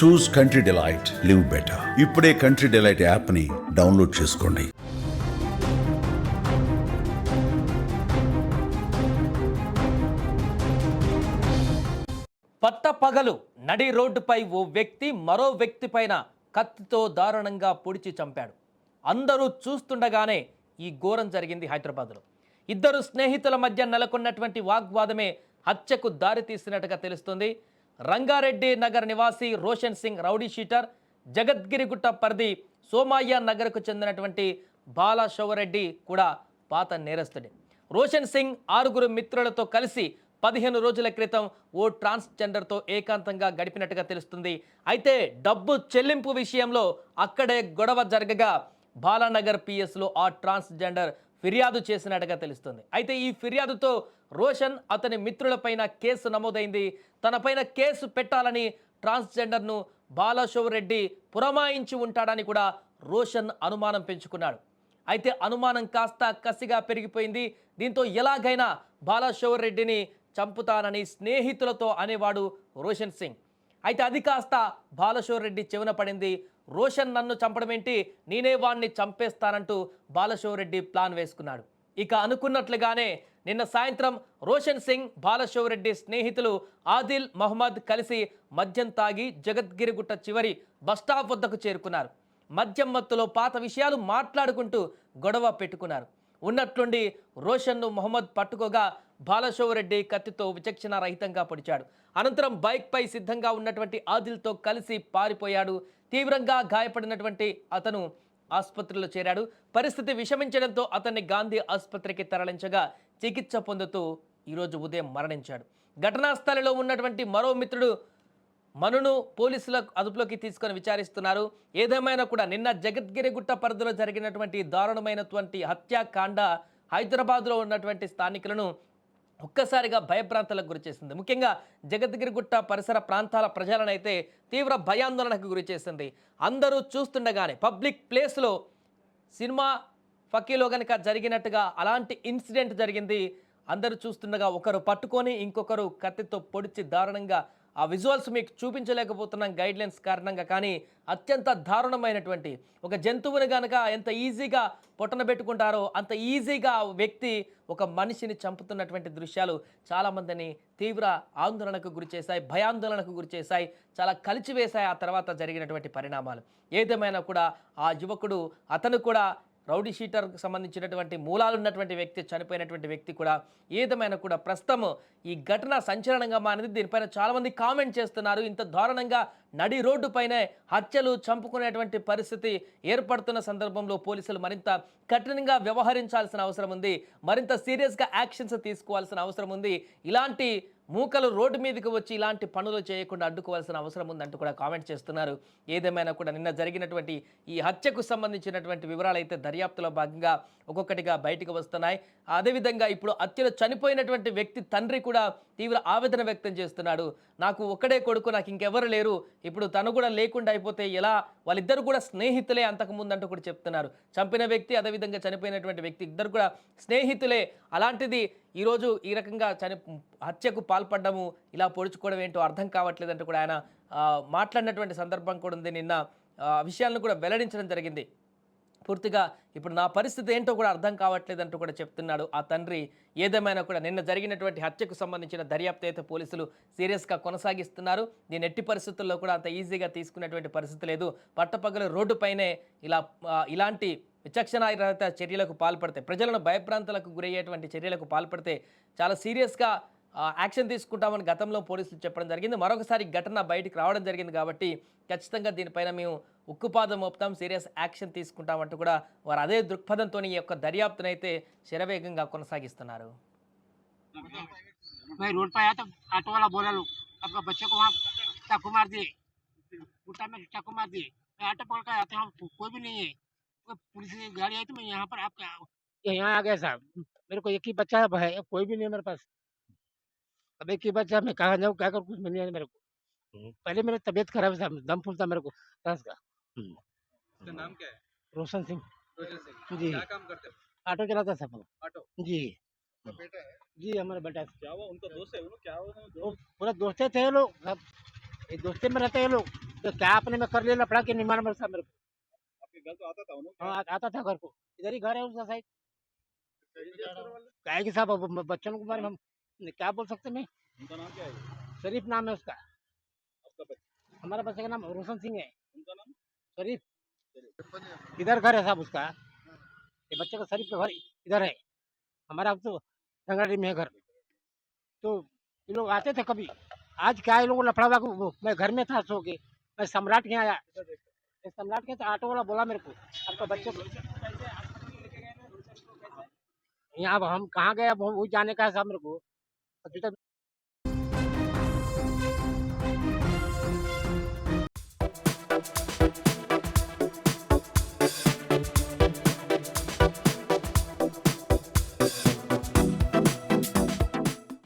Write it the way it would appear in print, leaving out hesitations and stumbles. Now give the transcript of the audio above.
చూస్ country delight, live better. ఇప్పుడే country delight app ని download చేసుకోండి. పట్టపగలు నడి రోడ్డుపై ఓ వ్యక్తి మరో వ్యక్తి పైన కత్తితో దారుణంగా పొడిచి చంపాడు. అందరూ చూస్తుండగానే ఈ ఘోరం జరిగింది హైదరాబాద్లో. ఇద్దరు స్నేహితుల మధ్య నెలకొన్నటువంటి వాగ్వాదమే హత్యకు దారితీసినట్టుగా తెలుస్తుంది. రంగారెడ్డి నగర్ నివాసి రోషన్ సింగ్ రౌడీ షీటర్, జగద్గిరిగుట్ట పరిధి సోమయ్య నగర్కు చెందినటువంటి బాలశౌరెడ్డి కూడా పాత నేరస్తుడే. రోషన్ సింగ్ 6 మిత్రులతో కలిసి 15 రోజుల క్రితం ఓ ట్రాన్స్జెండర్తో ఏకాంతంగా గడిపినట్టుగా తెలుస్తుంది. అయితే డబ్బు చెల్లింపు విషయంలో అక్కడే గొడవ జరగగా బాలానగర్ పిఎస్లో ఆ ట్రాన్స్జెండర్ ఫిర్యాదు చేసినట్టుగా తెలుస్తుంది. అయితే ఈ ఫిర్యాదుతో రోషన్ అతని మిత్రులపైన కేసు నమోదైంది. తనపైన కేసు పెట్టాలని ట్రాన్స్జెండర్ను బాలశౌరెడ్డి పురమాయించి ఉంటాడని కూడా రోషన్ అనుమానం పెంచుకున్నాడు. అయితే అనుమానం కాస్త కసిగా పెరిగిపోయింది. దీంతో ఎలాగైనా బాలశౌరెడ్డిని చంపుతానని స్నేహితులతో అనేవాడు రోషన్ సింగ్. అయితే అది కాస్త బాలశౌరెడ్డి చెవిన పడింది. రోషన్ నన్ను చంపడం ఏంటి, నేనే వాణ్ణి చంపేస్తానంటూ బాలశౌరెడ్డి ప్లాన్ వేసుకున్నాడు. ఇక అనుకున్నట్లుగానే నిన్న సాయంత్రం రోషన్ సింగ్, బాలశౌరెడ్డి స్నేహితులు ఆదిల్ మహమ్మద్ కలిసి మద్యం తాగి జగద్గిరిగుట్ట చివరి బస్టాప్ వద్దకు చేరుకున్నారు. మద్యం మత్తులో పాత విషయాలు మాట్లాడుకుంటూ గొడవ పెట్టుకున్నారు. ఉన్నట్లుండి రోషన్ను మహమ్మద్ పట్టుకోగా బాలశౌరెడ్డి కత్తితో విచక్షణ రహితంగా పొడిచాడు. అనంతరం బైక్పై సిద్ధంగా ఉన్నటువంటి ఆదిల్తో కలిసి పారిపోయాడు. తీవ్రంగా గాయపడినటువంటి అతను ఆసుపత్రిలో చేరాడు. పరిస్థితి విషమించడంతో అతన్ని గాంధీ ఆసుపత్రికి తరలించగా చికిత్స పొందుతూ ఈరోజు ఉదయం మరణించాడు. ఘటనా స్థలిలో ఉన్నటువంటి మరో మిత్రుడు మనును పోలీసుల అదుపులోకి తీసుకొని విచారిస్తున్నారు. ఏదేమైనా కూడా నిన్న జగద్గిరిగుట్ట పరిధిలో జరిగినటువంటి దారుణమైనటువంటి హత్యాకాండ హైదరాబాద్లో ఉన్నటువంటి స్థానికులను ఒక్కసారిగా భయభ్రాంతులకు గురిచేసింది. ముఖ్యంగా జగద్గిరిగుట్ట పరిసర ప్రాంతాల ప్రజలనైతే తీవ్ర భయాందోళనకు గురిచేసింది. అందరూ చూస్తుండగానే పబ్లిక్ ప్లేస్లో సినిమా ఫకీలో కనుక జరిగినట్టుగా అలాంటి ఇన్సిడెంట్ జరిగింది. అందరూ చూస్తుండగా ఒకరు పట్టుకొని ఇంకొకరు కత్తితో పొడిచి దారుణంగా ఆ విజువల్స్ మీకు చూపించలేకపోతున్నాం గైడ్లైన్స్ కారణంగా. కానీ అత్యంత దారుణమైనటువంటి ఒక జంతువుని కనుక ఎంత ఈజీగా పొట్టన పెట్టుకుంటారో అంత ఈజీగా వ్యక్తి ఒక మనిషిని చంపుతున్నటువంటి దృశ్యాలు చాలామందిని తీవ్ర ఆందోళనకు గురిచేశాయి, భయాందోళనకు గురిచేశాయి, చాలా కలిచివేశాయి ఆ తర్వాత జరిగినటువంటి పరిణామాలు. ఏదేమైనా కూడా ఆ యువకుడు అతను కూడా రౌడీ షీటర్కు సంబంధించినటువంటి మూలాలు ఉన్నటువంటి వ్యక్తి, చనిపోయినటువంటి వ్యక్తి కూడా. ఏదేమైనా కూడా ప్రస్తుతం ఈ ఘటన సంచలనంగా మారింది. దీనిపైన చాలామంది కామెంట్ చేస్తున్నారు. ఇంత దారుణంగా నడి రోడ్డు పైనే హత్యలు, చంపుకునేటువంటి పరిస్థితి ఏర్పడుతున్న సందర్భంలో పోలీసులు మరింత కఠినంగా వ్యవహరించాల్సిన అవసరం ఉంది, మరింత సీరియస్గా యాక్షన్స్ తీసుకోవాల్సిన అవసరం ఉంది. ఇలాంటి మూకలు రోడ్డు మీదకి వచ్చి ఇలాంటి పనులు చేయకుండా అడ్డుకోవాల్సిన అవసరం ఉందంటూ కూడా కామెంట్ చేస్తున్నారు. ఏదేమైనా కూడా నిన్న జరిగినటువంటి ఈ హత్యకు సంబంధించినటువంటి వివరాలు అయితే దర్యాప్తులో భాగంగా ఒక్కొక్కటిగా బయటకు వస్తున్నాయి. అదేవిధంగా ఇప్పుడు హత్యలో చనిపోయినటువంటి వ్యక్తి తండ్రి కూడా తీవ్ర ఆవేదన వ్యక్తం చేస్తున్నాడు. నాకు ఒక్కడే కొడుకు, నాకు ఇంకెవరు లేరు, ఇప్పుడు తను కూడా లేకుండా అయిపోతే ఎలా, వాళ్ళిద్దరు కూడా స్నేహితులే అంతకుముందు అంటూ కూడా చెప్తున్నారు. చంపిన వ్యక్తి అదేవిధంగా చనిపోయినటువంటి వ్యక్తి ఇద్దరు కూడా స్నేహితులే. అలాంటిది ఈరోజు ఈ రకంగా హత్యకు పాల్పడ్డము, ఇలా పొడుచుకోవడం ఏంటో అర్థం కావట్లేదంటూ కూడా ఆయన మాట్లాడినటువంటి సందర్భం కూడా ఉంది. నిన్న విషయాలను కూడా వెల్లడించడం జరిగింది. పూర్తిగా ఇప్పుడు నా పరిస్థితి ఏంటో కూడా అర్థం కావట్లేదంటూ కూడా చెప్తున్నాడు ఆ తండ్రి. ఏదేమైనా కూడా నిన్న జరిగినటువంటి హత్యకు సంబంధించిన దర్యాప్తు అయితే పోలీసులు సీరియస్గా కొనసాగిస్తున్నారు. దీని ఎట్టి పరిస్థితుల్లో కూడా అంత ఈజీగా తీసుకునేటువంటి పరిస్థితి లేదు. పట్టపగలు రోడ్డుపైనే ఇలాంటి విచక్షణారహిత చర్యలకు పాల్పడితే, ప్రజలను భయభ్రాంతులకు గురయ్యేటువంటి చర్యలకు పాల్పడితే చాలా సీరియస్గా యాక్షన్ తీసుకుంటామని గతంలో పోలీసులు చెప్పడం జరిగింది. మరొకసారి ఘటన బయటికి రావడం జరిగింది కాబట్టి ఖచ్చితంగా దీనిపైన మేము ఉక్కుపాదం మోపుతాం, సీరియస్ యాక్షన్ తీసుకుంటామంటూ కూడా వారు అదే దృక్పథంతో ఈ యొక్క దర్యాప్తునైతే శరవేగంగా కొనసాగిస్తున్నారు. मैं रोड पर आया तो ऑटो वाला बोला लो आपका बच्चे को वहाँ चाकू मार दिए, गुट्टा में चाकू मार दिए। मैं ऑटो पकड़ कर आते हैं, कोई भी नहीं है। तो पुलिस की गाड़ी आई तो मैं यहाँ पर आपका यहाँ आ गया साहब। मेरे को एक ही बच्चा है, कोई भी नहीं है मेरे पास। अब एक ही बच्चा, मैं कहाँ जाऊँ क्या करूँ, कुछ नहीं है मेरे को। पहले मेरी तबीयत खराब था, दम फूलता मेरे को सांस का। आपका नाम क्या है? रोशन सिंह रोशन सिंह। जी। क्या काम करते हो? ऑटो चलाता था मैं। ऑटो। जी आपका बेटा है? जी हमारा बेटा क्या हुआ? उनका दोस्त है वो लोग? क्या हुआ? वो पूरा दोस्ते थे ये लोग सब, एक दोस्ते में रहते हैं ये लोग। तो क्या अपने में कर लिया लफड़ा के नहीं मालूम साहब मेरे को। आपके घर तो आता था उन्होंने हाँ, आता था घर को, इधर ही घर है उसका साइड। वाले क्या है कि साहब अब बच्चों के बारे में हम क्या बोल सकते हैं। उनका नाम क्या है? शरीफ नाम है उसका। आपका बच्चा हमारा बच्चे का नाम रोशन सिंह है। उनका नाम शरीफ इधर घर है साहब उसका। ये बच्चे का शरीफ का घर इधर है। हमारा अब तो रंगारेड्डी में है घर। तो ये लोग आते थे कभी। आज क्या है लोग लफड़ा मैं घर में था सो के, मैं सम्राट के यहाँ आया। ये सम्राट के तो ऑटो वाला बोला मेरे को आपका बच्चे को यहाँ अब हम कहाँ गए अब वो जाने का है साहब मेरे को। अभी तक